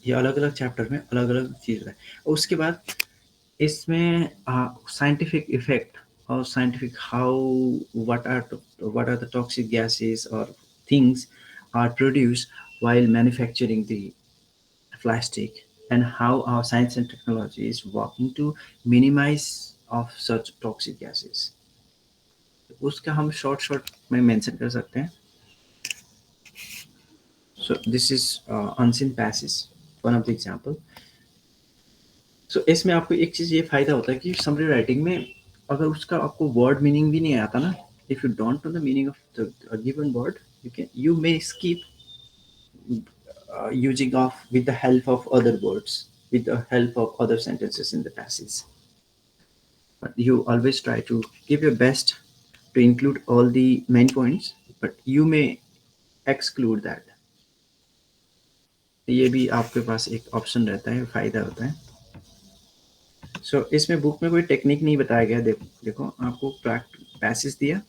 ये अलग अलग चैप्टर में अलग अलग चीज़ है। उसके बाद इसमें साइंटिफिक इफेक्ट और scientific how what are the toxic gases or things are produced while manufacturing the plastic, and how our science and technology is working to minimize of such toxic gases। उसका हम short short में mention कर सकते हैं। So this is unseen passage, one of the example. सो इसमें आपको एक चीज़ ये फ़ायदा होता है कि समरी राइटिंग में अगर उसका आपको वर्ड मीनिंग भी नहीं आता ना, if you don't know the meaning of the given word, you may skip using of with the help of other words, with the help of other sentences in the passage. But you always try to give your best to include all the main points, but you may exclude that। ये भी आपके पास एक option रहता है, फ़ायदा होता है। सो इसमें बुक में कोई टेक्निक नहीं बताया गया। देखो आपको पैसेज दिया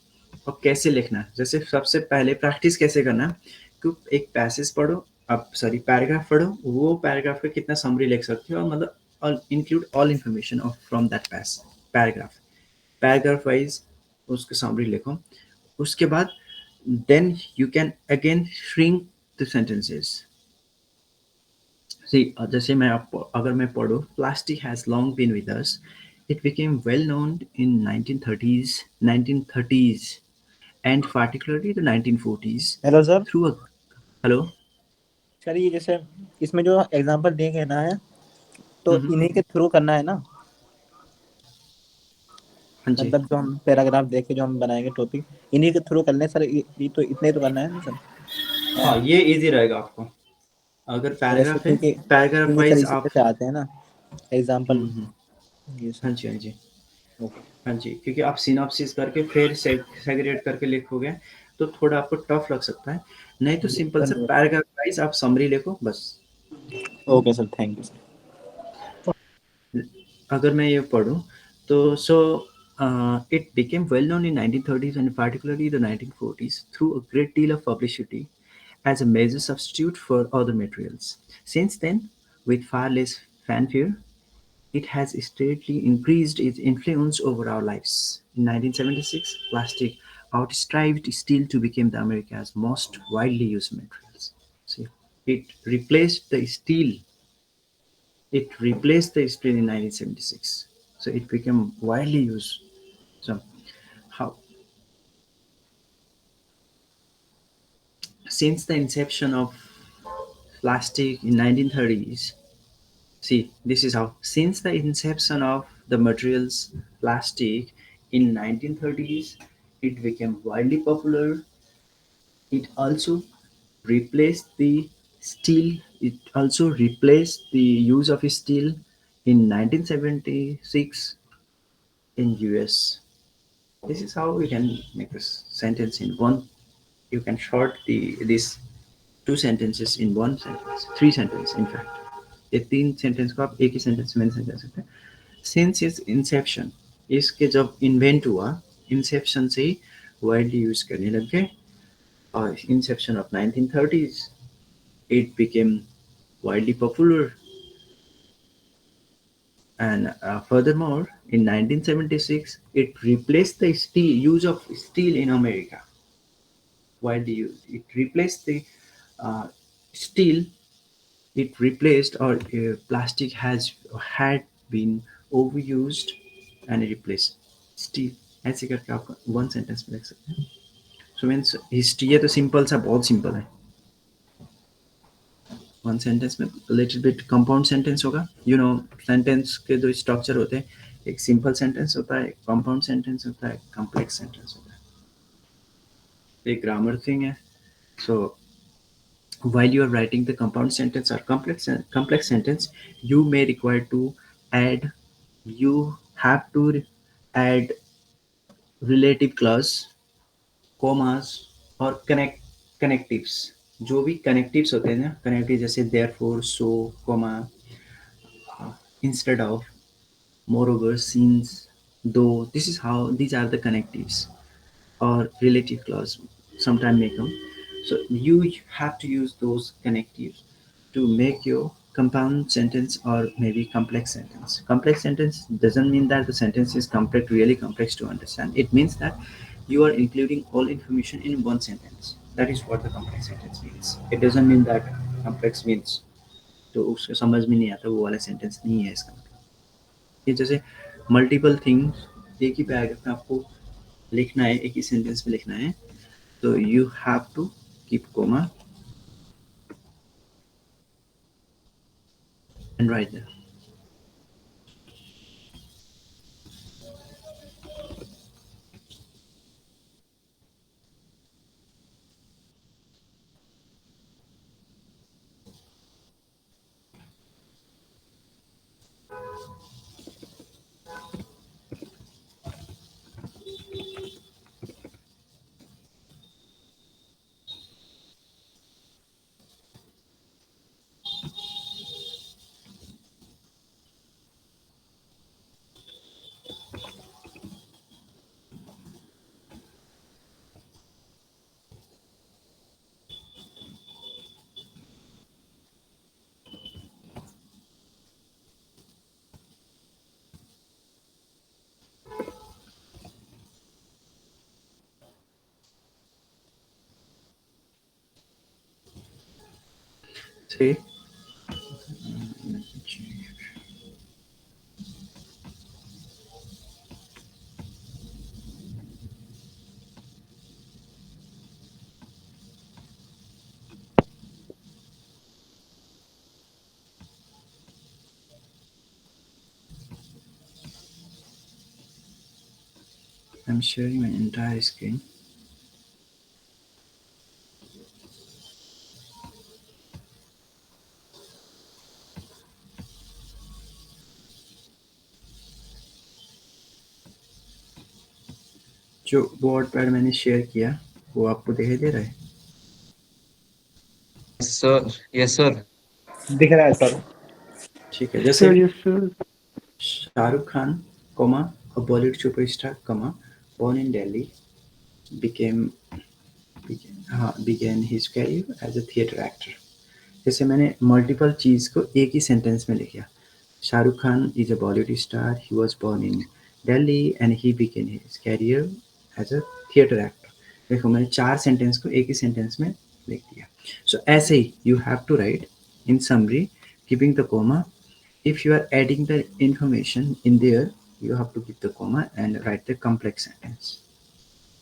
और कैसे लिखना है। जैसे सबसे पहले प्रैक्टिस कैसे करना है कि एक पैसेज पढ़ो, आप सॉरी पैराग्राफ पढ़ो, वो पैराग्राफ का कितना समरी लिख सकते हो, और मतलब include all information of from that paragraph, paragraph wise उसका समरी लिखो। उसके बाद then you can again shrink the sentences. See, जैसे मैं आपको अगर मैं पढ़ूँ, plastic has long been with us. It became well known in 1930s and particularly the 1940s hello sir. through a hello। Sir ये जैसे इसमें जो एग्जांपल दिए गए ना है, तो हम्म। इन्हीं के थ्रू करना है ना, हाँ जी। मतलब जो हम पैराग्राफ देख के जो हम बनाएंगे टॉपिक, इन्हीं के थ्रू करने सर। ये तो इतने ही तो करना है ना सर। हाँ, ये इजी रहेगा आपको। अगर वैसे पैराग्राफ है, क्योंकि पैराग्राफ सर वाइज इसी आप। तरह से आते हैं ना एग्जांपल। हम्म। ये सर। हाँ जी, हाँ जी। ओके। हाँ जी, क्योंकि आप सिनॉप्सिस करके फिर सेग्रीगेट करके लिखोगे तो थोड़ा आपको टफ लग सकता है। नहीं तो सिंपल से पैराग्राफ वाइज आप समरी लिखो बस। Okay sir, thank you sir. अगर मैं ये पढ़ूँ तो it became well known in 1930s and particularly the 1940s through a great deal of publicity as a major substitute for other materials. Since then, with far less fanfare, it has steadily increased its influence over our lives. In 1976, plastic outstrived steel to become the America's most widely used materials. See, it replaced the steel it replaced the steel in 1976, so it became widely used. So, how since the inception of plastic in 1930s, see this is how since the inception of the materials plastic in 1930s, it became widely popular. It also replaced the steel. It also replaced the use of steel in 1976 in US. This is how we can make this sentence in one. You can short these two sentences in one sentence, three sentences in fact। ये तीन sentence को आप एक ही sentence में mention कर सकते हैं। Since is Inception, इसके जब इन्वेंट हुआ, इंसेप्शन से ही वाइडली यूज करने लग गए, और Inception of 1930s it became widely popular, and furthermore in 1976 it replaced the steel use of steel in America, widely used. It replaced the uh, steel. It replaced, or plastic had been overused and replaced steel। ऐसे करके आप one sentence में लिख सकते हैं। So means history, ये तो simple सा, बहुत सिंपल है। वन सेंटेंस में लिटिल बिट कंपाउंड सेंटेंस होगा। सेंटेंस के दो स्ट्रक्चर होते हैं, एक सिंपल सेंटेंस होता है, एक कंपाउंड सेंटेंस होता है, कॉम्प्लेक्स सेंटेंस होता है। एक ग्रामर थिंग है। सो while you are writing the compound sentence or complex sentence, you may require to add you have to add relative clause, commas और connectives। जो भी connectives होते हैं ना, connectives जैसे therefore, so, comma, instead of, moreover, since, though, this is how these are the connectives or relative clause sometime may come। So you have to use those connectives to make your compound sentence or maybe complex sentence. Complex sentence doesn't mean that the sentence is complex, really complex to understand. It means that you are including all information in one sentence. That is what the complex sentence means. It doesn't mean that complex means तो उसको समझ में नहीं आता वो वाला sentence नहीं है इसका मतलब। ये जैसे मल्टीपल थिंग्स एक ही पैराग्राफ में आपको लिखना है, एक ही सेंटेंस में लिखना है, तो you have to keep comma and write that. See, I'm sharing my entire screen. जो वर्ड पैड मैंने शेयर किया वो आपको दिखाई दे रहा है? Sir, yes, sir. दिख रहा है सर। ठीक है, जैसे Sir, yes, sir. Shahrukh Khan, comma, a Bollywood superstar, comma, born in Delhi, began his career as a theatre actor. जैसे मैंने मल्टीपल चीज़ को एक ही सेंटेंस में लिखा। Shahrukh Khan is a Bollywood star, he was born in Delhi and he began his career as a theatre actor. देखो मैंने 4 sentence को एक ही सेंटेंस में लिख दिया। सो ऐसे ही you have to write in summary keeping the comma. If you are adding the information in there, you have to keep the comma and write the complex sentence.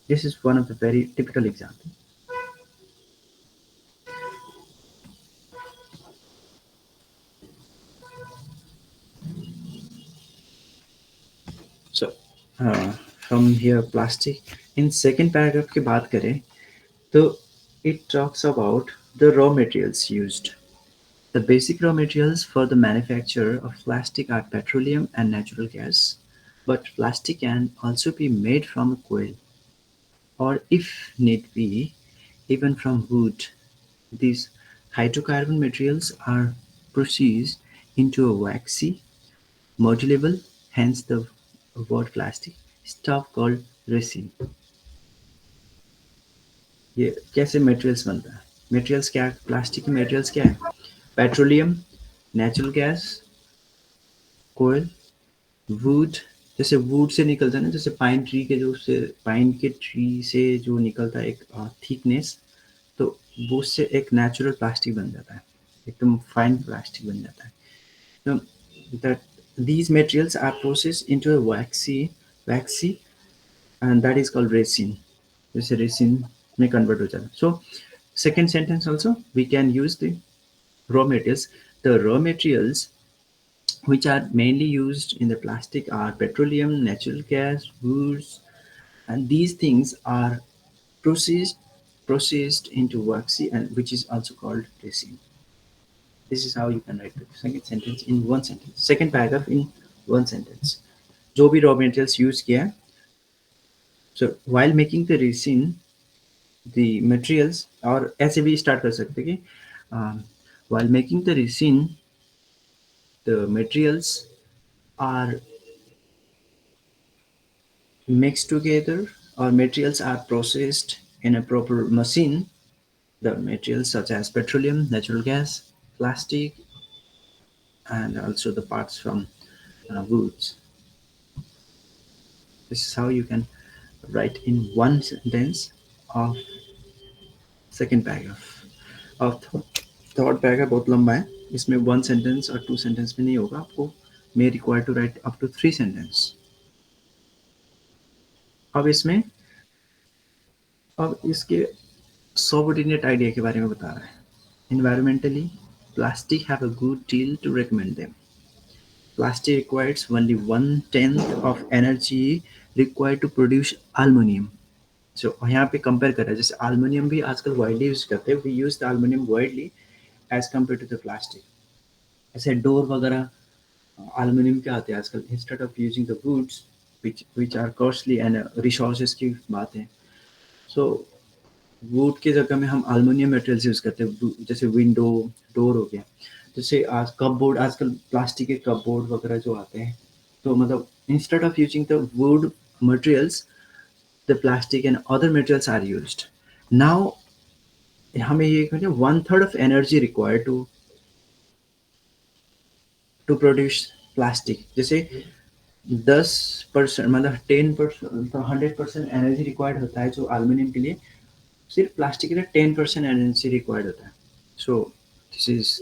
This is one of the very typical example. So from here plastic in second paragraph की बात करें तो it talks about the raw materials used. The basic raw materials for the manufacture of plastic are petroleum and natural gas, but plastic can also be made from coal or if need be even from wood. These hydrocarbon materials are processed into a waxy, modulable, hence the word plastic, stuff called resin. ये कैसे materials बनता है? Materials क्या, plastic के materials क्या है? Petroleum, natural gas, कोयल, wood. जैसे वुड से निकलता है ना, जैसे पाइन ट्री के जो से पाइन के ट्री से जो निकलता है एक थिकनेस, तो वो उससे एक नेचुरल प्लास्टिक बन जाता है, एकदम फाइन प्लास्टिक बन जाता है। तो that these materials are processed into a waxy and that is called resin. जैसे resin में convert हो जाता है। So second sentence also we can use the raw materials. The raw materials which are mainly used in the plastic are petroleum, natural gas, woods, and these things are processed into waxy and which is also called resin. This is how you can write the second sentence in one sentence. Second paragraph in one sentence. जो भी raw materials use किया है, so while making the resin, the materials और ऐसे भी start कर सकते कि while making the resin, the materials are mixed together or materials are processed in a proper machine. The materials such as petroleum, natural gas, plastic, and also the parts from woods. This is how you can write in one sentence of second paragraph of third paragraph बहुत लंबा है इसमें one sentence और two sentence में नहीं होगा आपको may require to write up to three sentence अब इसमें अब इसके सबऑर्डिनेट आइडिया के बारे में बता रहा है environmentally plastic have a good deal to recommend them plastic requires only 1/10 of energy required to produce aluminum so यहाँ पे कंपेयर कर रहा है जैसे अल्मीनियम भी आजकल वाइडली यूज करते हैं we use the aluminium widely as compare to the plastic ऐसे डोर वगैरह अल्मीनियम के आते हैं आजकल instead of using the woods which are costly and resources की बात है सो वुड की जगह में हम अल्मीनियम मटेरियल्स यूज करते हैं जैसे विंडो डोर हो गया जैसे आज कप बोर्ड आजकल प्लास्टिक के कप बोर्ड वगैरह जो आते हैं तो मतलब instead of using the wood materials the plastic and other materials are used. Now हमें ये कहते हैं 1/3 of energy required to produce plastic जैसे 10% मतलब 10% 100% एनर्जी रिक्वायर्ड होता है जो एल्यूमिनियम के लिए सिर्फ प्लास्टिक के लिए 10% एनर्जी रिक्वायर्ड होता है सो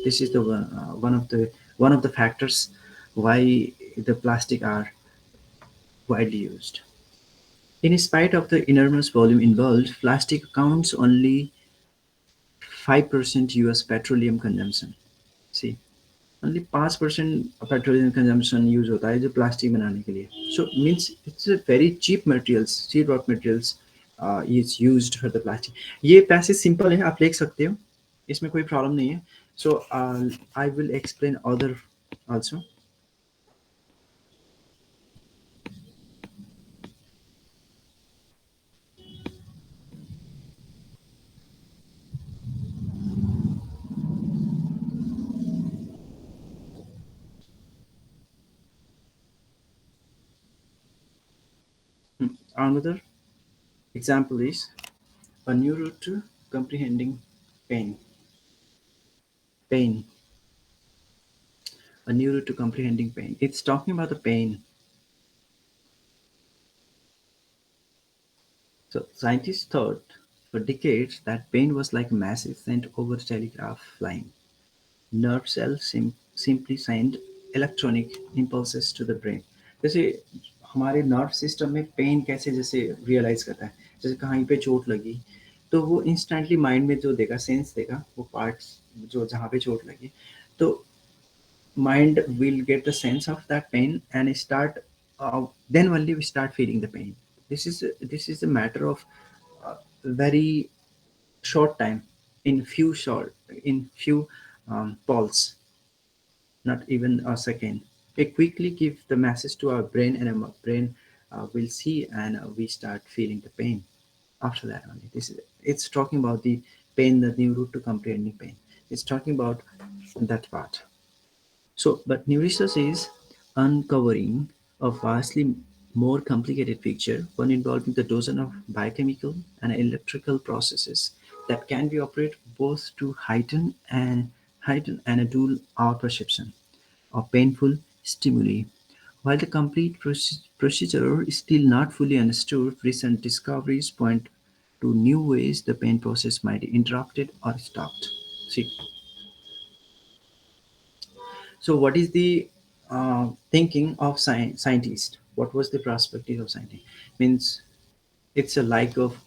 this is the one of the factors why the plastic are widely used. In spite of the enormous volume involved, plastic accounts only 5% US petroleum consumption. See, only 5% petroleum consumption use होता है जो plastic बनाने के लिए. So means it's a very cheap materials, cheap rock materials is used for the plastic. ये पैसे simple है आप लिख सकते हो इसमें कोई problem नहीं है. So I will explain other also. Another example is a new route to comprehending pain. Pain. A new route to comprehending pain. It's talking about the pain. So scientists thought for decades that pain was like a message sent over a telegraph line. Nerve cells simply send electronic impulses to the brain. जैसे हमारे nerve system में pen कैसे जैसे realise करता है जैसे कहीं पे चोट लगी तो वो इंस्टेंटली माइंड में जो देगा सेंस देगा वो पार्ट्स जो जहाँ पे चोट लगी तो mind will get the sense of that pain and start then only we start feeling the pain this is a matter of very short time in few pulse not even a second we quickly give the message to our brain and our brain will see and we start feeling the pain after that only it's talking about the pain the new route to comprehending pain it's talking about that part. So, but new research is uncovering a vastly more complicated picture, one involving the dozen of biochemical and electrical processes that can be operated both to heighten and dull our perception of painful stimuli. While the complete procedure is still not fully understood, recent discoveries point to new ways the pain process might be interrupted or stopped. See, so, what is the thinking of scientist? What was the perspective of scientist? Means it's a like of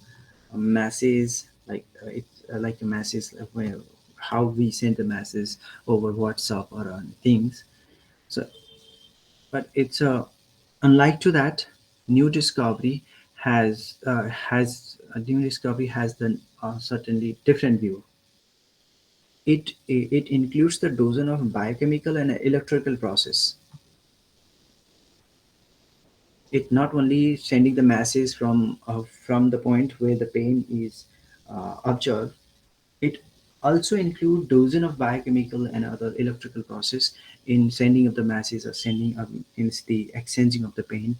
masses, like it's like a masses, where how we send the masses over WhatsApp or on things. So, but it's a unlike to that, new discovery has a new discovery has the certainly different view. It includes the dozen of biochemical and electrical process it not only sending the masses from the point where the pain is observed, it also include dozen of biochemical and other electrical process in sending of the masses or sending in the exchanging of the pain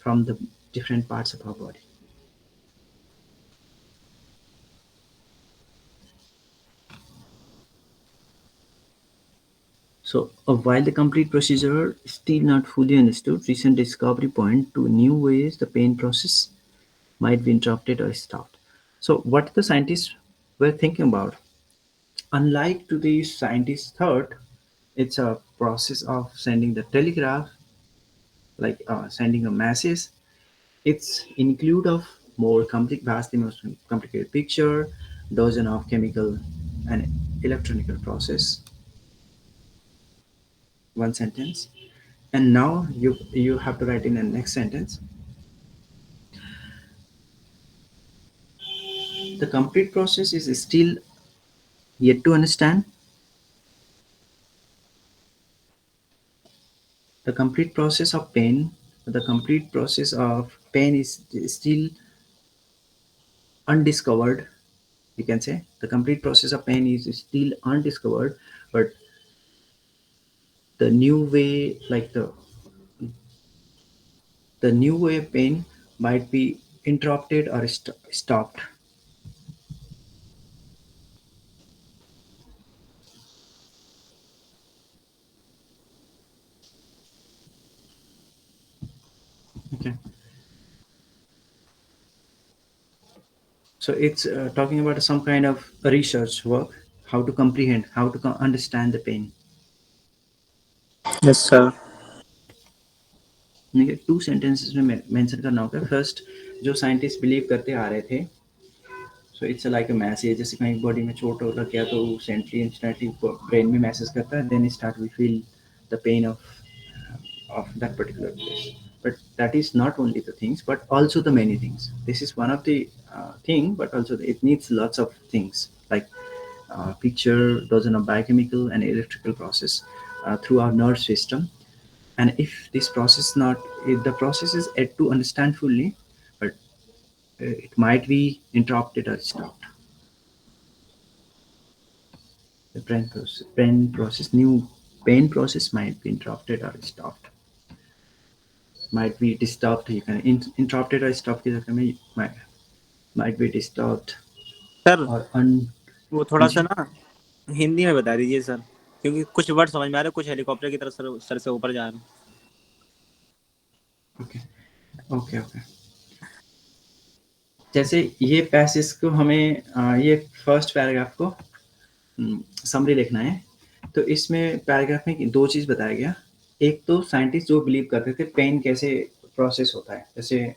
from the different parts of our body. So, while the complete procedure is still not fully understood, recent discovery point to new ways the pain process might be interrupted or stopped. So, what the scientists were thinking about, unlike today's scientists thought, it's a process of sending the telegraph, like sending a message. It's include of more vastly more complicated picture, dozen of chemical and electronical process. One sentence, and now you have to write in the next sentence. The complete process is still yet to understand. The complete process of pain, the complete process of pain is still undiscovered. You can say the complete process of pain is still undiscovered, but the new way, like the new way of pain might be interrupted or stopped. Okay, so it's talking about some kind of research work, how to comprehend, how to understand the pain. Yes, sir. मुझे two sentences में mention करना होगा. First, जो scientist believe करते आ रहे थे, so it's like a message. जैसे कहीं बॉडी में चोट हो लग गया तो सेंटली इंस्टेंटली ब्रेन में मैसेज करता है, then start we feel the pain of that particular place. But that is not only the things, but also the many things. This is one of the thing, but also it needs lots of things like picture, dozen of biochemical and electrical process through our nerve system. And if this process not, if the process is yet to understand fully, but it might be interrupted or stopped. The brain process, new pain process might be interrupted or stopped. Might be disturbed. You can interrupted or stopped के चक्कर में might be disturbed sir or वो थोड़ा सा ना हिंदी में बता दीजिए सर, क्योंकि कुछ वर्ड समझ में आ रहे हैं, कुछ हेलीकॉप्टर की तरह सर से ऊपर जा रहे हैं. Okay okay okay. जैसे ये पैसेज को हमें ये फर्स्ट पैराग्राफ को समरी लिखना है. तो इसमें पैराग्राफ में दो चीज़ बताया गया. एक तो साइंटिस्ट जो बिलीव करते थे पेन कैसे प्रोसेस होता है, जैसे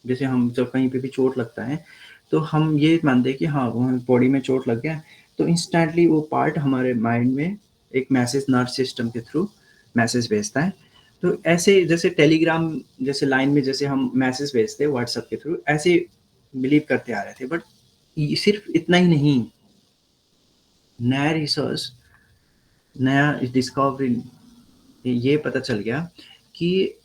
जैसे हम जब कहीं पे भी चोट लगता है तो हम ये मानते हैं कि हाँ वो बॉडी में चोट लग गया, तो इंस्टेंटली वो पार्ट हमारे माइंड में एक मैसेज नर्व सिस्टम के थ्रू मैसेज भेजता है. तो ऐसे जैसे टेलीग्राम जैसे लाइन में जैसे हम मैसेज भेजते हैं व्हाट्सएप के थ्रू, ऐसे बिलीव करते आ रहे थे. बट सिर्फ इतना ही नहीं, नया रिसर्च, नया डिस्कवरी ये पता चल गया कि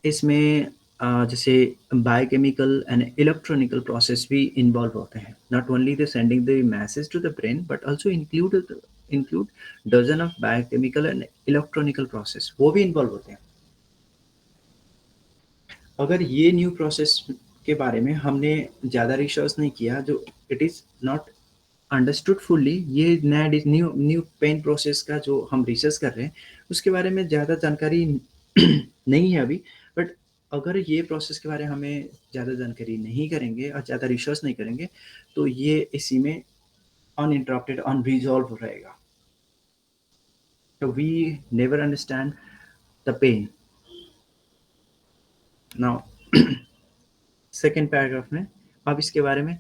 इसमें जैसे बायोकेमिकल एंड इलेक्ट्रॉनिकल प्रोसेस भी इन्वॉल्व होते हैं. Not only the sending the message to the brain, but also include dozen of biochemical and electronical process, वो भी इन्वॉल्व होते हैं. अगर ये न्यू प्रोसेस के बारे में हमने ज़्यादा रिसर्च नहीं किया, जो it is not understood fully, ये नया न्यू न्यू पेन प्रोसेस का जो हम रिसर्च कर रहे हैं उसके बारे में ज़्यादा जानकारी नहीं है अभी. बट अगर ये प्रोसेस के बारे में हमें ज़्यादा जानकारी नहीं करेंगे और ज़्यादा रिसर्च नहीं करेंगे तो ये इसी में अनइंटरप्टेड अनरिजॉल्व रहेगा. तो we never understand the pain. Now second paragraph में अब इसके बारे में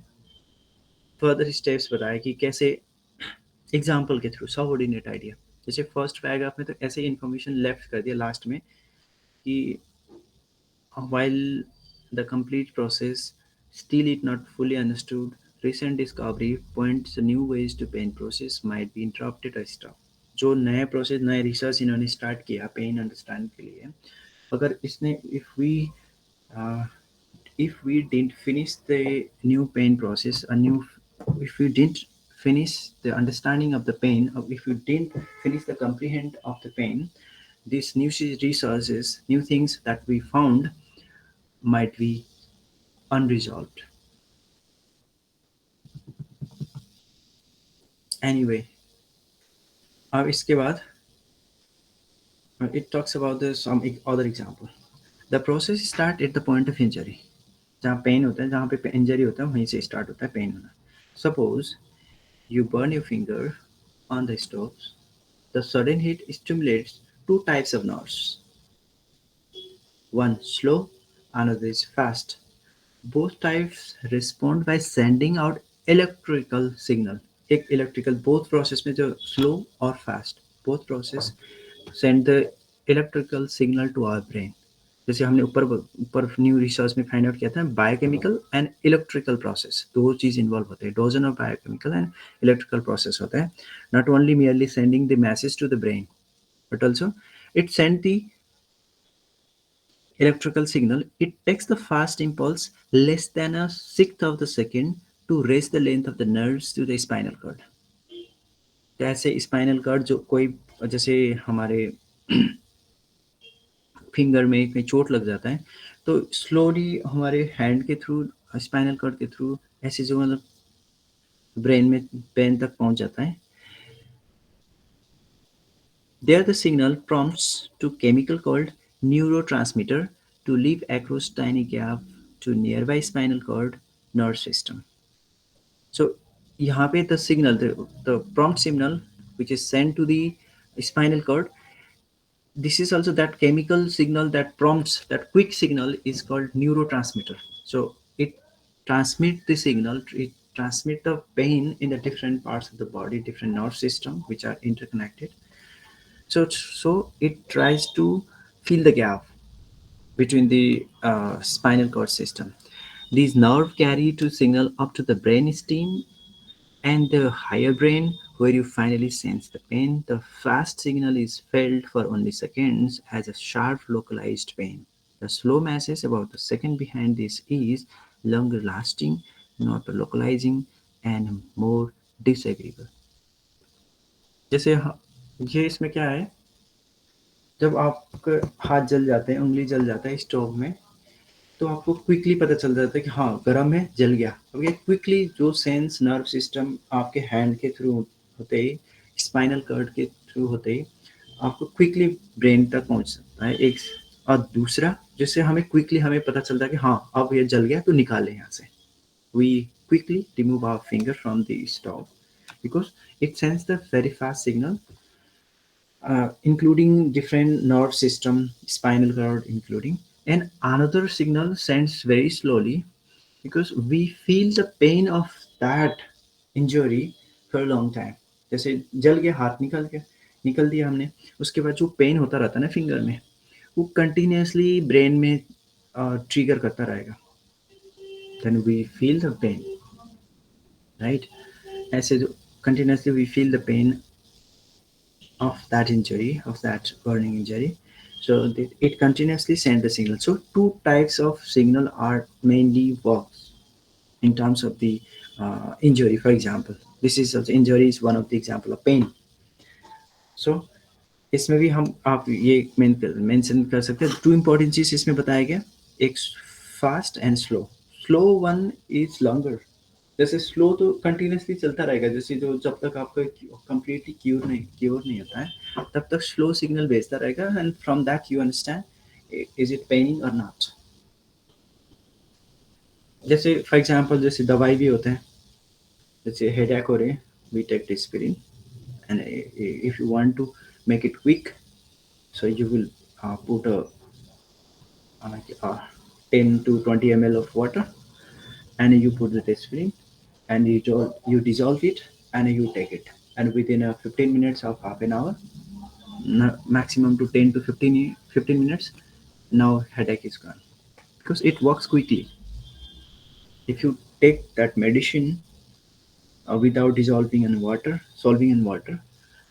फर्दर स्टेप्स बताए कि कैसे एग्जाम्पल के थ्रू सबऑर्डिनेट आइडिया. जैसे फर्स्ट पैराग्राफ में तो ऐसे इन्फॉर्मेशन लेफ्ट कर दिया लास्ट में कि while the complete process still is not fully understood, recent discovery points to new ways to pain process might be interrupted or stopped. जो नए प्रोसेस नए रिसर्च इन्होंने स्टार्ट किया पेन अंडरस्टैंड के लिए, अगर इसने if we didn't finish the new pain process, a new if we didn't finish the understanding of the pain, or if we didn't finish the comprehend of the pain, these new resources, new things that we found might be unresolved. Anyway, अब इसके बाद it talks about the some other example. The process start at the point of injury. जहाँ pen होता है, जहाँ पे injury होता है, वहीं से स्टार्ट होता है पेन होना. Suppose you burn your finger on the stove. The sudden heat stimulates two types of nerves. One slow, another is fast. Both types respond by sending out electrical signal. एक electrical both process में जो slow और fast both process send the electrical signal to our brain. जैसे हमने ऊपर ऊपर new research में find out किया था, बायोकेमिकल एंड इलेक्ट्रिकल प्रोसेस दो चीज इन्वॉल्व होते हैं. Dozen of biochemical and electrical process होता है. Not only merely sending the message to the brain, but also it sends the electrical signal. It takes the fast impulse less than a sixth of the second to raise the length of the nerves to the spinal cord. जैसे spinal cord जो कोई जैसे हमारे finger में कहीं चोट लग जाता है तो स्लोली हमारे हैंड के थ्रू स्पाइनल कार्ड के थ्रू ऐसे जो मतलब ब्रेन में पेन तक पहुंच जाता है. There the signal prompts to chemical called neurotransmitter to leave across tiny gap to nearby spinal cord nerve system. So यहाँ पे the prompt signal which is sent to the spinal cord, this is also that chemical signal that prompts that quick signal is called neurotransmitter. So it transmit the signal, it transmit the pain in the different parts of the body, different nerve system which are interconnected. So it tries to fill the gap between the spinal cord system. These nerves carry to signal up to the brain stem and the higher brain where you finally sense the pain. The fast signal is felt for only seconds as a sharp localized pain. The slow message about the second behind this is longer lasting, not localizing, and more disagreeable. जैसे ये इसमें क्या है, जब आपके हाथ जल जाते हैं, उंगली जल जाता है स्टोव में, तो आपको क्विकली पता चल जाता है कि हाँ गर्म है, जल गया. अब ये क्विकली जो सेंस नर्व सिस्टम आपके हैंड के थ्रू होते ही, स्पाइनल कर्ड के थ्रू होते ही आपको क्विकली ब्रेन तक पहुंच सकता है एक. और दूसरा जिससे हमें क्विकली हमें पता चलता है कि हाँ अब ये जल गया तो निकालें यहाँ से. We quickly remove our finger from the stove because it sense the very fast signal including different nerve system, spinal cord including, and another signal sends very slowly because we feel the pain of that injury for a long time. जैसे जल गया, हाथ निकल दिया हमने, उसके बाद जो पेन होता रहता है ना फिंगर में, वो कंटिन्यूसली ब्रेन में ट्रिगर करता रहेगा. Then we feel the pain, right. ऐसे जो continuously we feel the pain of that injury, of that burning injury. So it continuously sends the signal. So two types of signal are mainly works in terms of the injury. For example, this is also injury is one of the example of pain. So इसमें भी हम आप ये mention कर सकते हैं. To important चीज इसमें बताया गया, एक fast and slow. Slow one is longer. जैसे स्लो तो कंटिन्यूसली चलता रहेगा, जैसे जो जब तक आपका कंप्लीटली क्योर नहीं होता है तब तक स्लो सिग्नल भेजता रहेगा. And from that you understand is it paining और नॉट. जैसे फॉर एग्जांपल जैसे दवाई भी होते हैं, जैसे हेडेक हो रहे हैं, we take Disprin, and if you want to make it quick, so you will put a 10 to 20 ml of water and you put the aspirin and you dissolve it and you take it, and within 15 minutes of half an hour, maximum to 10 to 15 minutes, now headache is gone because it works quickly. If you take that medicine without solving in water,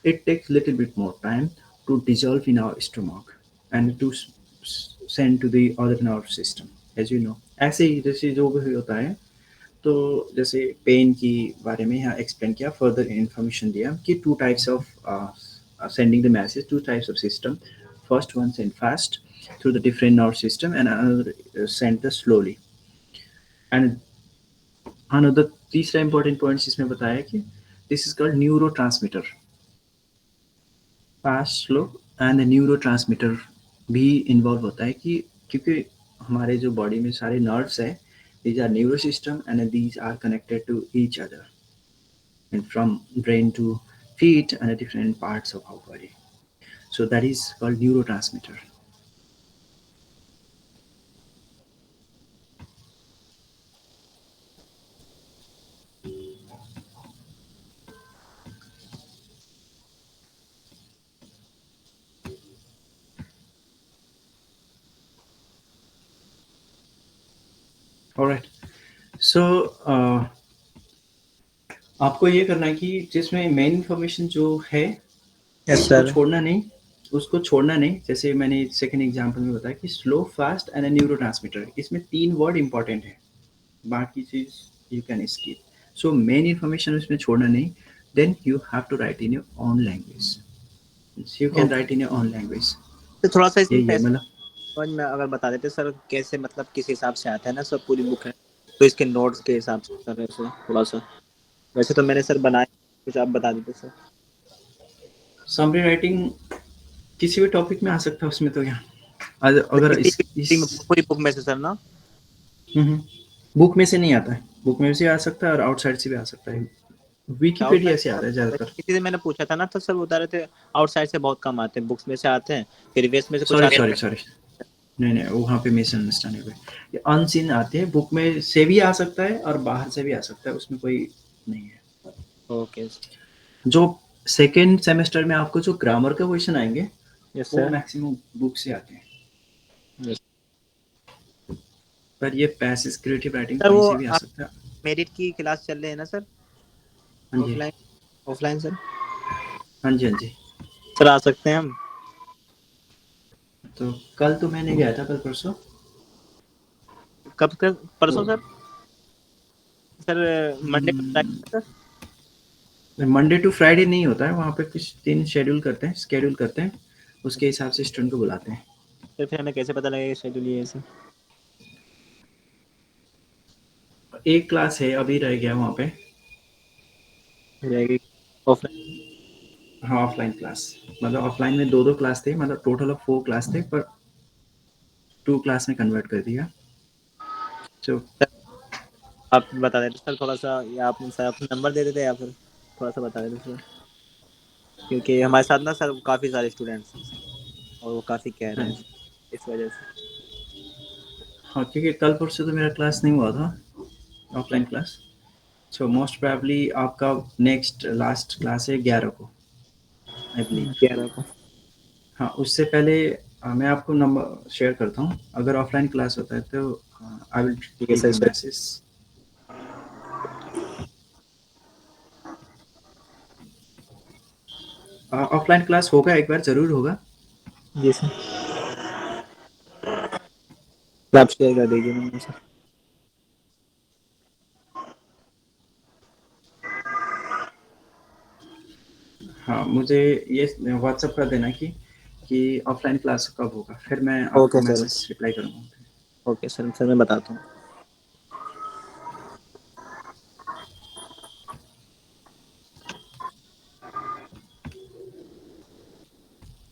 it takes little bit more time to dissolve in our stomach and to send to the other nerve system, as you know. ऐसे ही जैसे जो भी होता है, तो जैसे pen की बारे में यहाँ एक्सप्लेन किया, फर्दर इंफॉर्मेशन दिया कि two types of sending the message, two types of system. First one send fast through the different nerve system and another send the slowly. And another तीसरा important point इसमें बताया कि this is called neurotransmitter. Fast slow and neuro transmitter भी involve होता है कि क्योंकि हमारे जो बॉडी में सारे नर्व्स है, these are neuro system and these are connected to each other and from brain to feet and different parts of our body. So that is called neurotransmitter. All right. So आपको ये करना है कि जिसमें main information जो है yes उसको sir. छोड़ना नहीं, उसको छोड़ना नहीं। जैसे मैंने सेकंड एग्जांपल में बताया कि स्लो फास्ट एंड न्यूरोट्रांसमीटर, इसमें 3 वर्ड इंपॉर्टेंट है, बाकी चीज you can skip. So main information उसमें छोड़ना नहीं। Then you have to write in your own language, you can write in your own language. तो थोड़ा सा इसमें यही है पैसे मतलब। समझ में अगर बता देते सर, कैसे मतलब किस हिसाब से आता है ना सब, पूरी बुक है तो इसके नोट्स के हिसाब से सर, ऐसे थोड़ा सा। वैसे तो मैंने सर बनाए, कुछ आप बता देते सर। समरी राइटिंग किसी भी टॉपिक में आ सकता है उसमें, तो क्या अगर किसी इस भी पूरी बुक में से सर ना। बुक में से नहीं आता है, बुक में से आ सकता है और आउटसाइड से भी आ सकता है। विकिपीडिया आउटसाइड से आता है ज़्यादातर। किसी से मैंने पूछा था ना, तो सर बता रहे थे आउटसाइड से बहुत कम आते हैं, बुक्स में से आते हैं, फिर वेस्ट में से कुछ सॉरी आते सॉरी हैं। सॉरी, नहीं नहीं, वहाँ पे मिसअंडरस्टैंडिंग हुई। ये अनसीन आते हैं, बुक में से भी आ सकता है और बाहर से भी आ सकता है, उसमें कोई नहीं है। ओके। जो सेकेंड सेमेस्टर में आपको जो ग्रामर का क्वेश्चन आएंगे यस वो सर। मैक्सिमम बुक से आते हैं, यस पर ये पैसिव क्रिएटिव राइटिंग सर। कहीं वो से भी आ आप सकता है। मेरिट की क्लास चल रहे हैं ना सर? हाँ जी, ऑफलाइन, ऑफलाइन सर। हाँ जी, हाँ जी। सर आ सकते हैं हम? तो कल तो मैंने गया था, कल परसों। कब तक, तो परसों सर? सर मंडे को सर। मंडे टू फ्राइडे नहीं होता है वहाँ पे, कुछ दिन शेड्यूल करते हैं, स्केड्यूल करते हैं, उसके हिसाब से स्टूडेंट को बुलाते हैं। फिर हमें कैसे पता लगेगा शेड्यूल ये सर? एक क्लास है अभी रह गया वहाँ पे। रहेगी ऑफलाइन। हाँ, ऑफलाइन क्लास, मतलब ऑफलाइन में दो दो क्लास थे, मतलब टोटल ऑफ 4 क्लास थे, पर 2 क्लास में कन्वर्ट कर दिया। तो आप बता देते सर थोड़ा सा, या आप सर अपना नंबर दे देते, या फिर थोड़ा सा बता देते सर, क्योंकि हमारे साथ ना सर काफ़ी सारे स्टूडेंट्स हैं सर, और वो काफ़ी कह रहे हाँ हैं जी, सर, इस वजह से। हाँ, क्योंकि कल परसों तो मेरा क्लास नहीं हुआ था, offline class. So most probably आपका नेक्स्ट लास्ट क्लास है 11 को, आई बिलीव। 11 को। हाँ, उससे पहले मैं आपको नंबर शेयर करता हूँ, अगर ऑफलाइन क्लास होता है तो आई विल ठीक है give sir, you sir. Message. Offline class होगा, एक बार ज़रूर होगा। जी सर, आप शेयर कर दीजिए नंबर सर। हाँ, मुझे ये व्हाट्सअप कर देना कि ऑफलाइन क्लास कब होगा, फिर मैं ओके आपको सर। मैसेज रिप्लाई करूँगा। ओके सर, सर मैं बताता हूँ।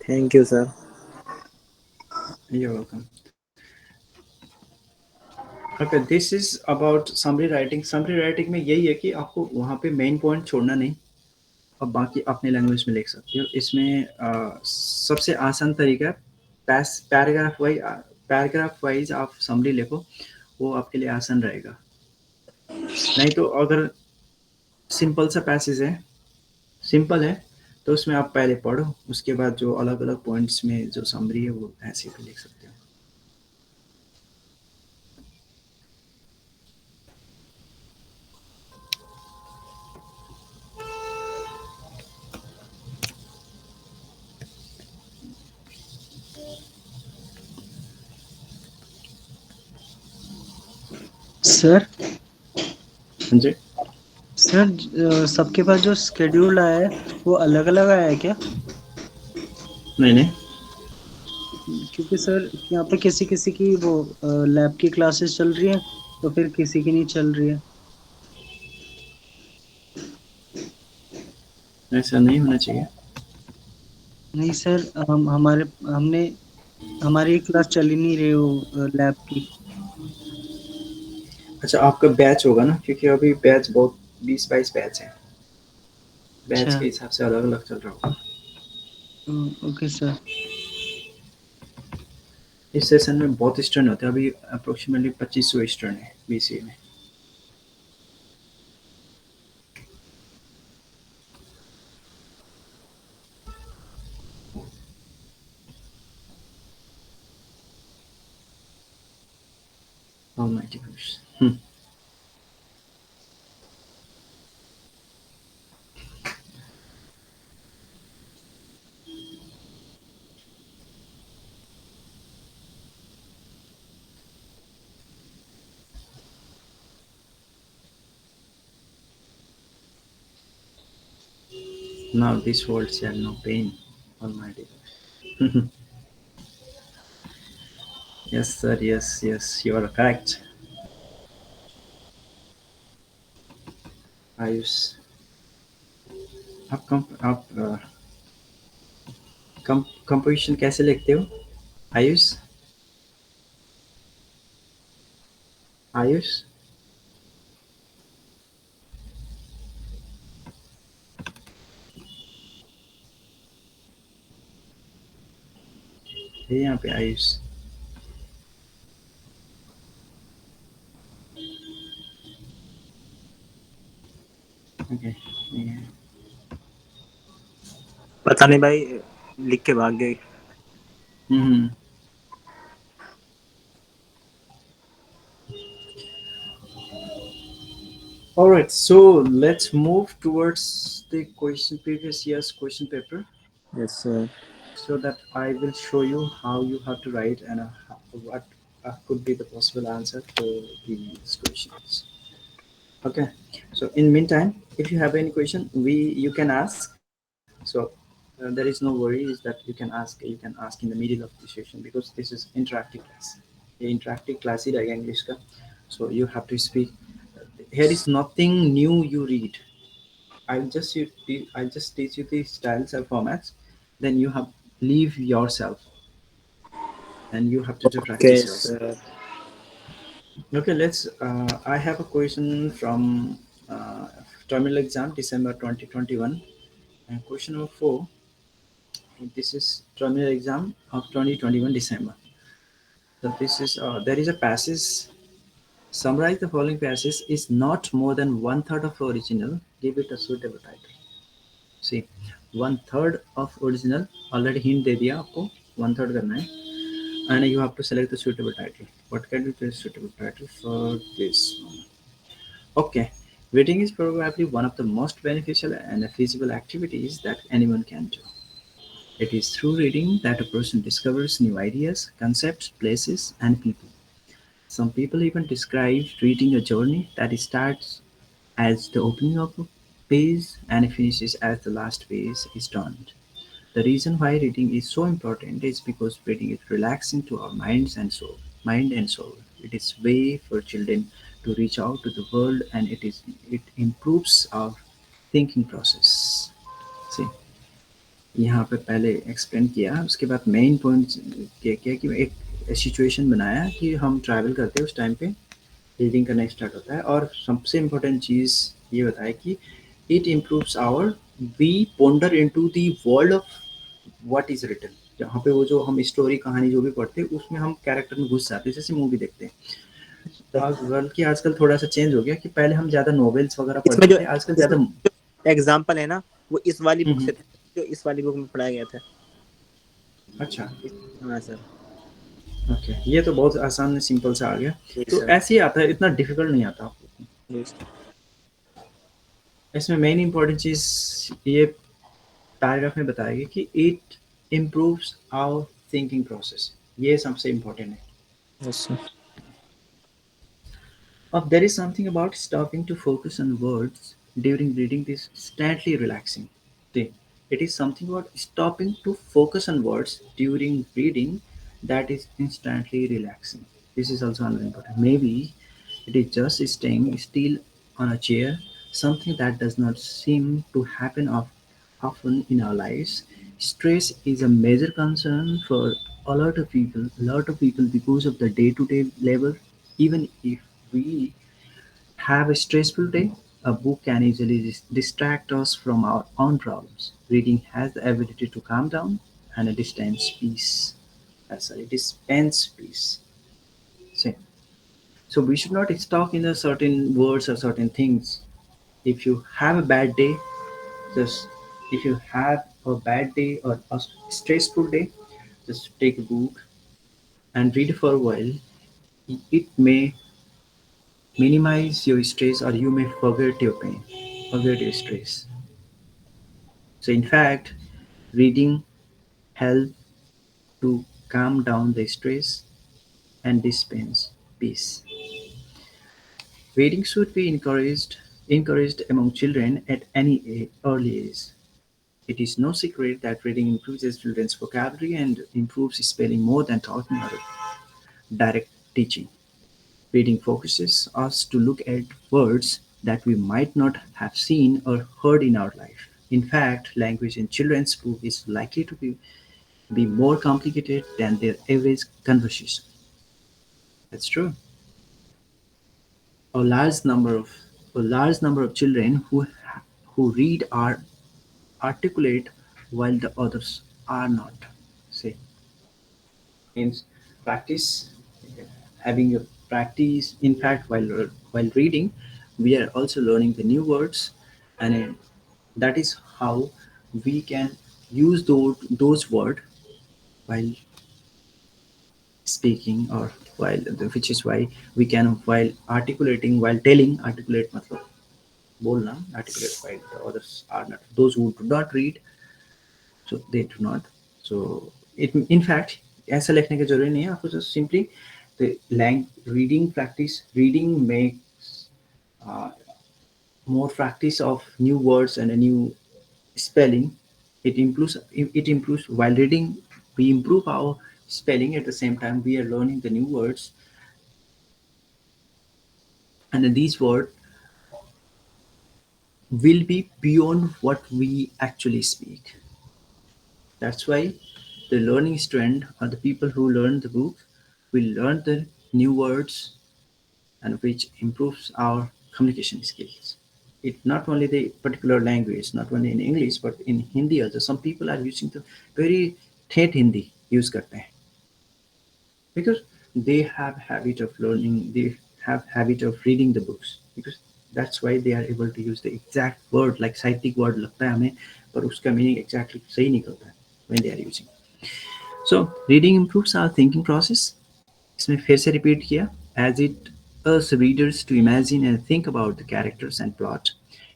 Thank you sir. You welcome. Okay, this is about summary writing. Summary writing में यही है कि आपको वहाँ पे मेन पॉइंट छोड़ना नहीं, और बाकी अपने लैंग्वेज में लिख सकते हो। इसमें सबसे आसान तरीका है, पैराग्राफ वाइज आप समरी लिखो, वो आपके लिए आसान रहेगा। नहीं तो अगर सिंपल सा पैसेज है, सिंपल है, तो उसमें आप पहले पढ़ो, उसके बाद जो अलग अलग पॉइंट्स में जो समरी है वो ऐसे भी लिख सकते हो। सर हाँ जी। सर सबके पास जो स्केड्यूल आया है वो अलग अलग आया है क्या? नहीं नहीं, क्योंकि सर यहाँ पे किसी किसी की वो लैब की क्लासेस चल रही है, तो फिर किसी की नहीं चल रही है। ऐसा नहीं होना चाहिए। नहीं सर, हम हमारे हमने हमारी क्लास चल ही नहीं रही वो लैब की। अच्छा, आपका बैच होगा ना, क्योंकि अभी बैच बहुत 20-22 बैच है। बैच अच्छा। के हिसाब से अलग अलग चल रहा होगा। Okay sir. इस सेशन में बहुत स्टूडेंट होते हैं, अभी अप्रोक्सीमेटली 2500 स्टूडेंट है बीसीए में। Almighty Bruce. Now this world shall no pain. Almighty Bruce. Yes, sir. Yes, yes. You are correct. Ayush, आप कंपोजिशन कैसे लिखते हो आयुष? आयुष, ये यहाँ पे आयुष। ओके, पता नहीं भाई, लिख के भाग गए। हम्म। All right, so let's move towards the question, previous year's question paper, yes sir. so that I will show you how you have to write and what could be the possible answer for these questions. Okay, so in meantime, if you have any question, you can ask. So there is no worry, is that you can ask in the middle of the session, because this is interactive class. ये interactive class ही रहेगा English का. So you have to speak. Here is nothing new you read. I'll just teach you the styles and formats. Then you have leave yourself, and you have to do okay practice yourself. Sir. Okay, let's. I have a question from uh, terminal exam December 2021, and question number 4. This is terminal exam of 2021 December. So this is there is a passage. Summarize the following passage is not more than one third of original. Give it a suitable title. See, one third of original. Already hint दे दिया आपको. One third करना है. And you have to select the suitable title. What can be the suitable title for this one? Okay. Reading is probably one of the most beneficial and feasible activities that anyone can do. It is through reading that a person discovers new ideas, concepts, places, and people. Some people even describe reading a journey that starts as the opening of a page and finishes as the last page is turned. The reason why reading is so important is because reading is relaxing to our minds and soul. Mind and soul. It is way for children to reach out to the world, and it improves our thinking process. See, यहाँ पे पहले explain किया, उसके बाद main point क्या किया कि एक सिचुएशन बनाया कि हम ट्रैवल करते हैं, उस टाइम पे रीडिंग करना स्टार्ट होता है, और सबसे इम्पोर्टेंट चीज़ ये बताया कि it improves our we ponder into the world of what is written. जहाँ पे वो जो हम स्टोरी कहानी जो भी पढ़ते हैं, उसमें हम कैरेक्टर में घुस जाते हैं, जैसे मूवी देखते हैं. बल्कि आजकल थोड़ा सा चेंज हो गया कि पहले हम ज़्यादा नॉवेल्स वगैरह इसमें पढ़ते जो थे, आजकल इसमें ज़्यादा. जो एग्जाम्पल है ना, वो इस वाली बुक हम्म, से थे, जो इस वाली बुक में पढ़ाया गया था। अच्छा. हाँ सर। ओके, ये तो बहुत आसान सिंपल सा आ गया. जी तो सर। ऐसे ही आता है, इतना डिफिकल्ट नहीं आता आपको. जी सर। इसमें मेन इंपॉर्टेंट चीज़ ये पैराग्राफ में बताएगी कि it improves our thinking process. ये सबसे इम्पोर्टेंट है. Yes sir. There is something about stopping to focus on words during reading this instantly relaxing. See, it is something about stopping to focus on words during reading that is instantly relaxing. This is also another important. Maybe it is just staying still on a chair, something that does not seem to happen often in our lives. Stress is a major concern for a lot of people because of the day-to-day level. Even if we have a stressful day, a book can easily distract us from our own problems. Reading has the ability to calm down and dispense peace. Dispense peace. See, so we should not stuck in a certain words or certain things. If you have a bad day, just if you have a bad day or a stressful day, just take a book and read for a while. It may minimize your stress or you may forget your pain, forget your stress. So in fact, reading helps to calm down the stress and dispense peace. Reading should be encouraged among children at any early age. It is no secret that reading improves children's vocabulary and improves spelling more than talking or direct teaching. Reading focuses us to look at words that we might not have seen or heard in our life. In fact, language in children's book is likely to be more complicated than their average conversation. That's true. A large number of a large number of children who read are articulate while the others are not. Say means practice, having a practice. In fact, while reading, we are also learning the new words, and that is how we can use those words while speaking or which is why we can while articulating while telling articulate matlab bolna articulate while the others are not, those who do not read, so they do not. So it in fact ऐसा लिखने की जरूरी नहीं है आपको, just simply the reading practice. Reading makes uh, more practice of new words and a new spelling. It improves while reading. We improve our spelling at the same time we are learning the new words, and these words will be beyond what we actually speak. That's why the learning student or the people who learn the book will learn the new words, and which improves our communication skills. It not only the particular language, not only in English, but in Hindi also. Some people are using the very ठेठ Hindi use करते हैं because they have habit of learning, they have habit of reading the books, because that's why they are able to use the exact word like साहित्यिक word लगता है हमें, पर उसका meaning exactly सही निकलता है when they are using. So reading improves our thinking process. इसमें फिर से repeat किया, as it us readers to imagine and think about the characters and plot.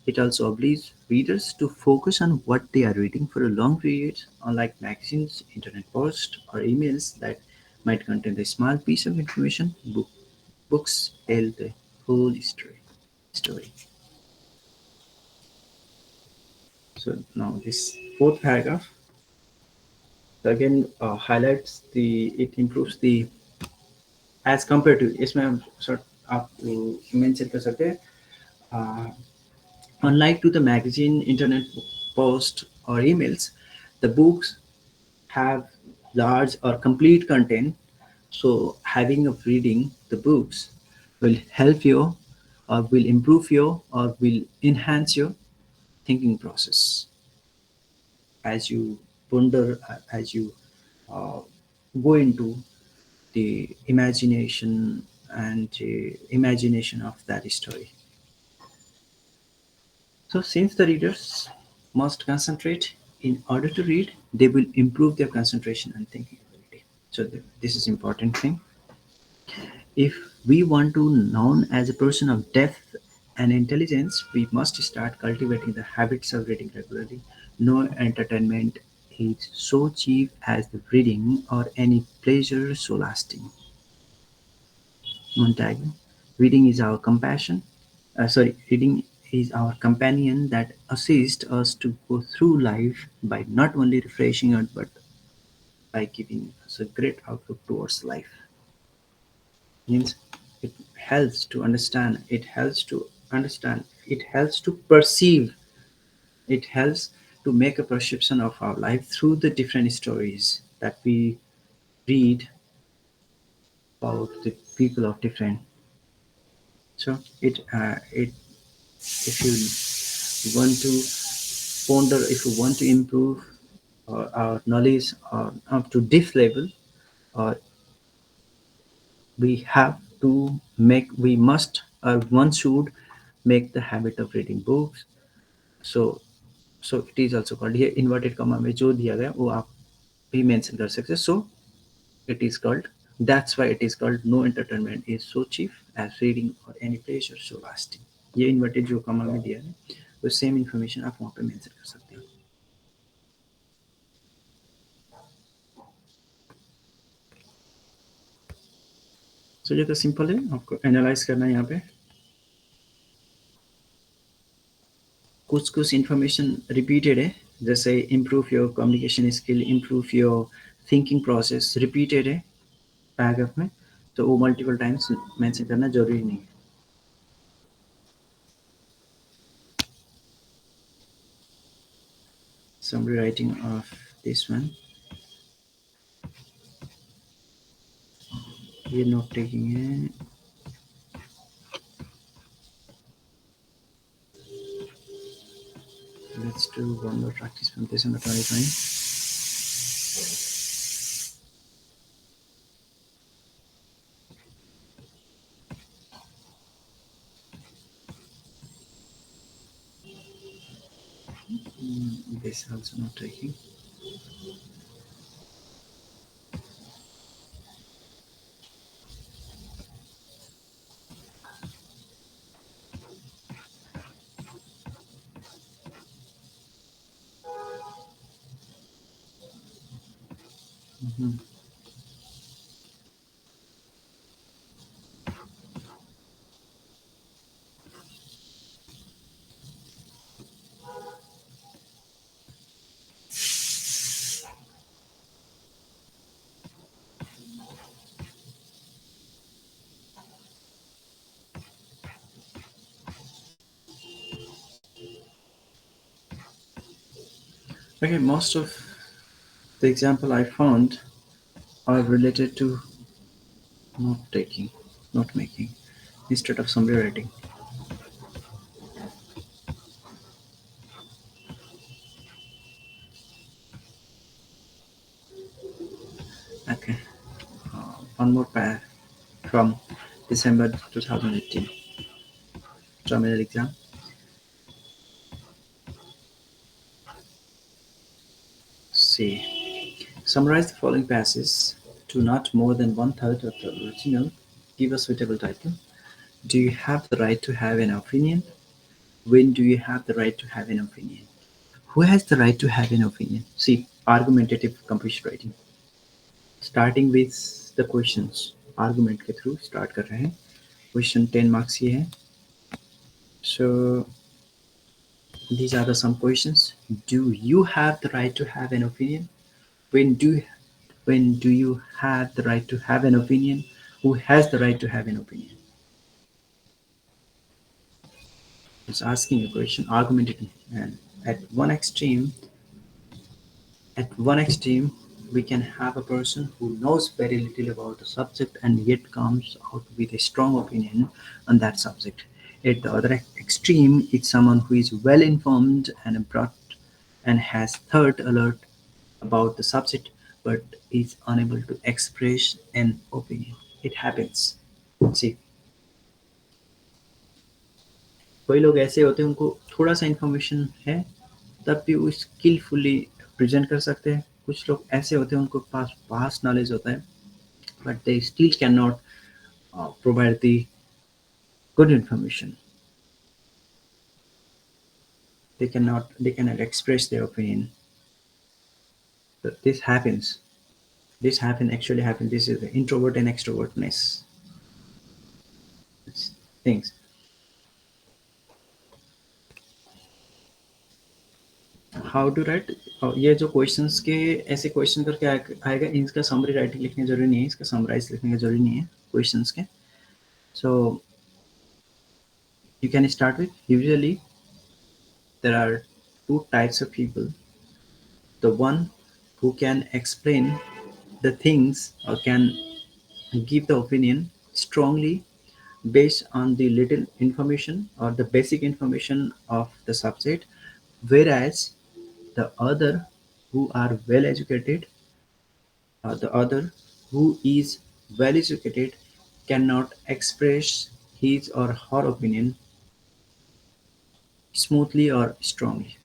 It also obliges readers to focus on what they are reading for a long period, unlike magazines, internet posts, or emails that might contain a small piece of information. Books tell the whole story. So now this fourth paragraph again highlights the it improves the as compared to इसमें हम sort आप mention कर सकते हैं uh, unlike to the magazine, internet post or emails, the books have large or complete content. So having of reading the books will help you or will improve your or will enhance your thinking process as you ponder, as you uh, go into the imagination and imagination of that story. So since the readers must concentrate in order to read, they will improve their concentration and thinking ability. So this is important thing. If we want to known as a person of depth and intelligence, we must start cultivating the habits of reading regularly. No entertainment is so cheap as the reading or any pleasure so lasting. Montague. Reading is our compassion. Reading is our companion that assists us to go through life by not only refreshing us but by giving us a great outlook towards life. Means it helps to understand. It helps to understand. It helps to perceive. It helps to make a perception of our life through the different stories that we read about the people of different. So it if you want to ponder, if you want to improve our knowledge up to this level, uh, we have to make, we must, or one should make the habit of reading books. So so it is also called, here inverted comma में जो दिया गया वो आप भी mention कर सकते हैं. So it is called, that's why it is called no entertainment is so cheap as reading or any pleasure so lasting. ये इन्वर्टेड जो कमा में दिया है वो सेम इन्फॉर्मेशन आप वहाँ पे मेंशन कर सकते हो. So ये तो सिंपल है, आपको एनालाइज करना है यहाँ पे. कुछ कुछ इन्फॉर्मेशन रिपीटेड है, जैसे improve your communication skill, improve your thinking process, repeated है पैराग्राफ में, तो वो मल्टीपल टाइम्स मेंशन करना जरूरी नहीं है. Summary writing of this one, ये नोट टेकिंग है. Let's do one more practice from December 2020. This also not taking. Okay, most of the example I found are related to note taking, note making, instead of summary writing. Okay, one more pair from December 2018 terminal exam. C. Summarize the following passages to not more than one third of the original. Give a suitable title. Do you have the right to have an opinion? When do you have the right to have an opinion? Who has the right to have an opinion? See, argumentative composition writing. Starting with the questions. Argument के through start कर रहे हैं. Question 10 marks ये है. So these are the some questions. Do you have the right to have an opinion? When do you have the right to have an opinion? Who has the right to have an opinion? It's asking a question, argumentative, and at one extreme, we can have a person who knows very little about the subject and yet comes out with a strong opinion on that subject. At the other extreme, it's someone who is well informed and broad and has third alert about the subject but is unable to express an opinion. It happens. See, कोई लोग ऐसे होते हैं उनको थोड़ा सा information है तब भी वो स्किलफुली प्रेजेंट कर सकते हैं. कुछ लोग ऐसे होते हैं उनको पास वास्ट नॉलेज होता है but they still can not provide the good information. They cannot express their opinion. But this happens. Actually happens. This is the introvert and extrovertness things. How to write. ये जो questions के ऐसे question करके आएगा, इनका summary writing लिखने जरूरी नहीं है, इसका समराइज लिखने का जरूरी नहीं है क्वेश्चंस के. सो you can start with, usually there are two types of people: the one who can explain the things or can give the opinion strongly based on the little information or the basic information of the subject, whereas the other who are well educated, the other who is well educated cannot express his or her opinion smoothly or strongly.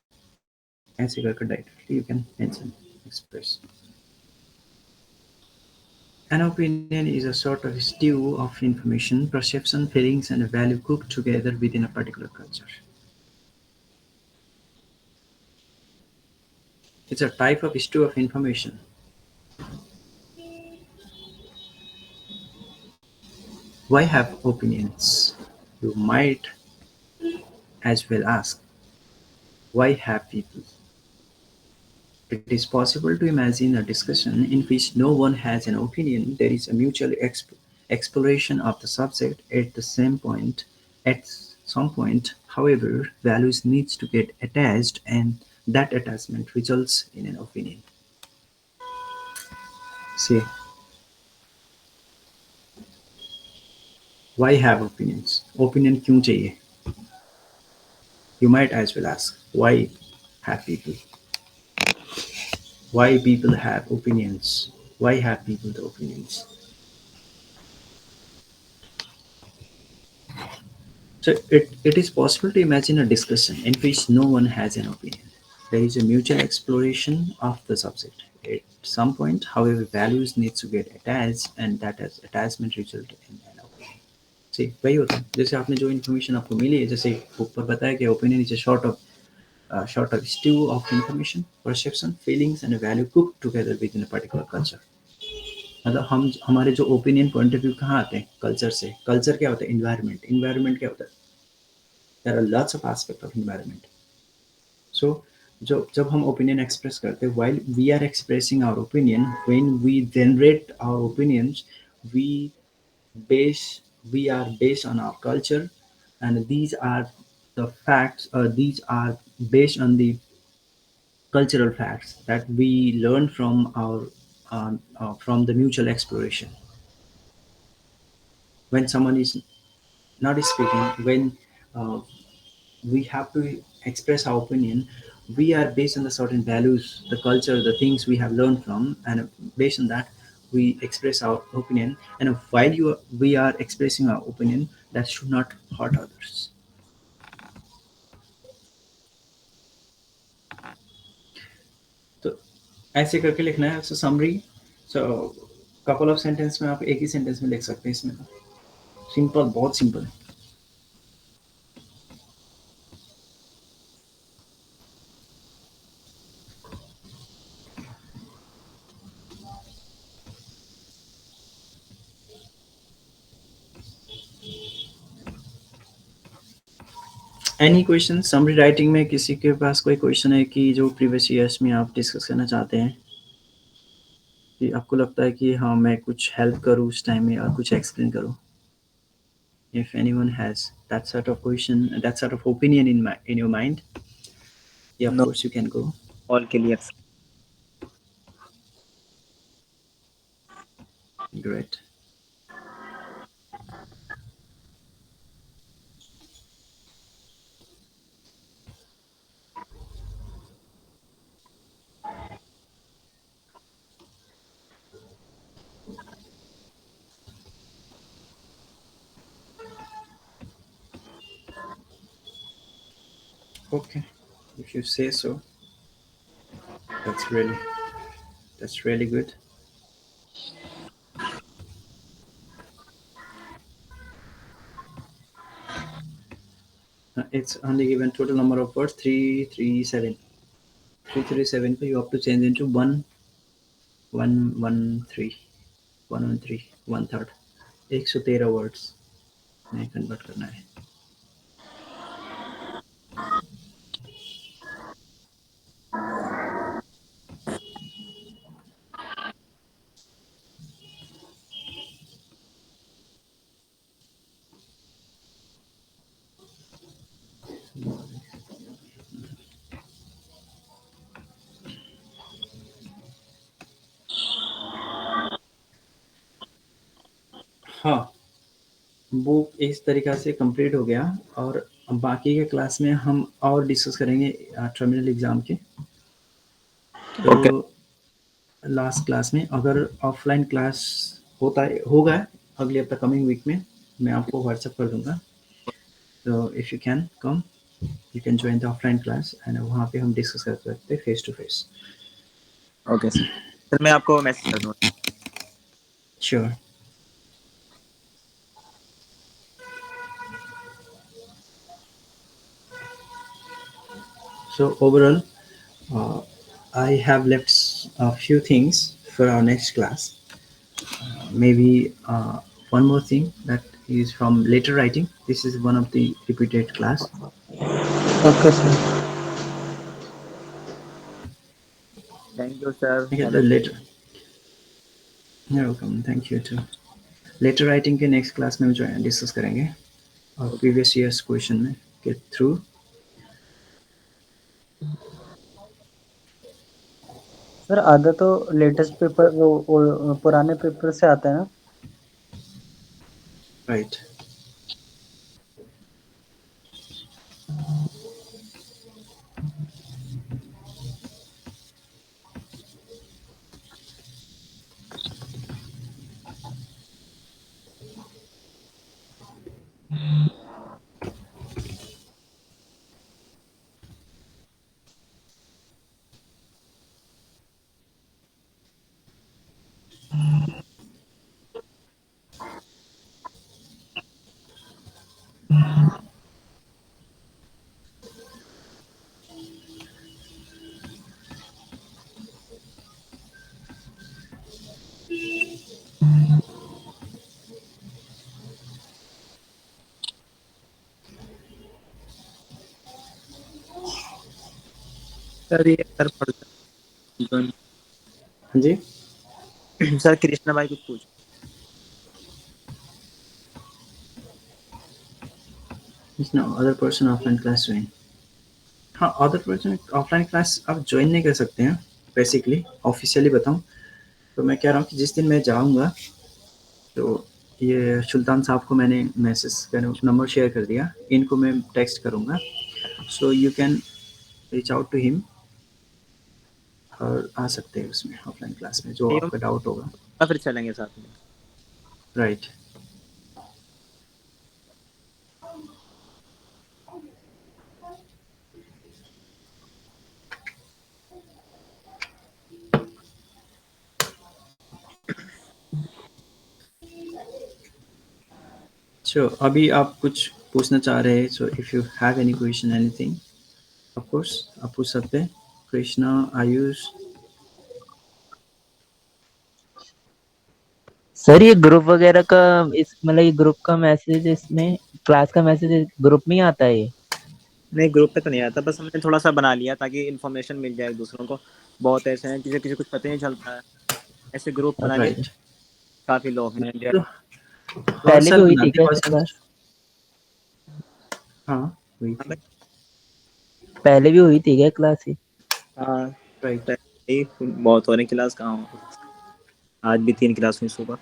ऐसे करके directly you can mention, express. An opinion is a sort of stew of information, perception, feelings, and value cooked together within a particular culture. It's a type of stew of information. Why have opinions? You might as well ask, why have people? It is possible to imagine a discussion in which no one has an opinion. There is a mutual exploration of the subject at the same point. At some point, however, values needs to get attached, and that attachment results in an opinion. See, why have opinions? Opinion क्यों चाहिए? You might as well ask, why have people? Why people have opinions? Why have people the opinions? So it is possible to imagine a discussion in which no one has an opinion. There is a mutual exploration of the subject. At some point, however, values need to get attached, and that as attachment result in an opinion. See, वही होता है जैसे आपने जो information आपको मिली है, जैसे ऊपर बताया कि opinion is a short of stew of information, perception, feelings, and a value cooked together within a particular culture. मतलब हम हमारे जो ओपिनियन पॉइंट ऑफ व्यू कहाँ आते हैं? कल्चर से. कल्चर क्या होता है? इन्वायरमेंट. इन्वायरमेंट क्या होता है? There are lots of aspects of environment. So जब हम opinion express करते हैं, while we are expressing our opinion, when we generate our opinions, we base we are based on our culture, and these are the facts. These are based on the cultural facts that we learn from our from the mutual exploration. When someone is not speaking, when uh, we have to express our opinion, we are based on the certain values, the culture, the things we have learned from, and based on that we express our opinion. And while we are expressing our opinion, that should not hurt others. तो ऐसे करके लिखना है. सो summary, so couple of sentence में आप एक ही sentence में लिख सकते हैं इसमें. सिंपल, बहुत सिंपल है. एनी क्वेश्चन समरी राइटिंग में? किसी के पास कोई क्वेश्चन है कि जो प्रीवियस ईयर्स में आप डिस्कस करना चाहते हैं, कि आपको लगता है कि हाँ मैं कुछ हेल्प करूँ उस टाइम में और कुछ एक्सप्लेन करूँ? If anyone has that sort of question, that sort of opinion in your mind, yeah, of No, course you can go. all clear. Great. Okay, if you say so, that's really that's really good. It's only given total number of words 337. 337 पे you have to change into 113 113 one third 113 words में convert करना है. हाँ, वो इस तरीक़ा से complete हो गया और बाकी के क्लास में हम और डिस्कस करेंगे टर्मिनल एग्ज़ाम के। तो ओके लास्ट क्लास में अगर ऑफलाइन क्लास होगा अगले हफ्ता कमिंग वीक में, मैं आपको व्हाट्सएप कर दूँगा। तो if you can come, you can join the offline class and वहाँ पे हम डिस्कस कर सकते हैं face to face. Okay sir मैं आपको मैसेज कर दूँगा। Sure. So overall, uh, I have left a few things for our next class. Maybe one more thing that is from letter writing. This is one of the repeated class. Okay sir. Thank you sir, Okay, have a the great letter. You're welcome. Thank you too. Letter writing के next class में जो है discuss करेंगे और okay previous years question में get through. Sir आधा तो latest paper वो पुराने पेपर से आता है ना? राइट। सर ये सर पढ़ हाँ जी। सर कृष्णा भाई कुछ पूछ is no other person offline class join. हाँ, अदर पर्सन ऑफलाइन क्लास आप ज्वाइन नहीं कर सकते हैं बेसिकली। ऑफिशियली बताऊँ तो मैं कह रहा हूँ कि जिस दिन मैं जाऊँगा तो ये सुल्तान साहब को मैंने मैसेज कर नंबर शेयर कर दिया, इनको मैं टेक्स्ट करूँगा। So you can reach out to him और आ सकते हैं उसमें ऑफलाइन क्लास में जो आपका डाउट होगा। फिर चलेंगे साथ में। राइट। सो अभी आप कुछ पूछना चाह रहे हैं, so if you have any question anything of course आप पूछ सकते हैं। कृष्णा, आयुष। सर ये ग्रुप वगैरह का इस मतलब ये ग्रुप का मैसेज इसमें क्लास का मैसेज ग्रुप में ही आता है ये? नहीं ग्रुप पे तो नहीं आता, बस हमने थोड़ा सा बना लिया ताकि इन्फॉर्मेशन मिल जाए दूसरों को। बहुत ऐसे हैं किसी किसी कुछ पता ही नहीं चलता है, ऐसे ग्रुप बना लिए राइट। काफी लोग हैं तो हर पहले भी साल हुई थी बनाते क्या हैं ऐसी क्लास? हाँ, वही थी। हमें। पहले भी हुई थी क्या क्लास ये? हाँ राइट। बहुत हो रही क्लास कहाँ हो, आज भी 3 क्लास हुई सुबह।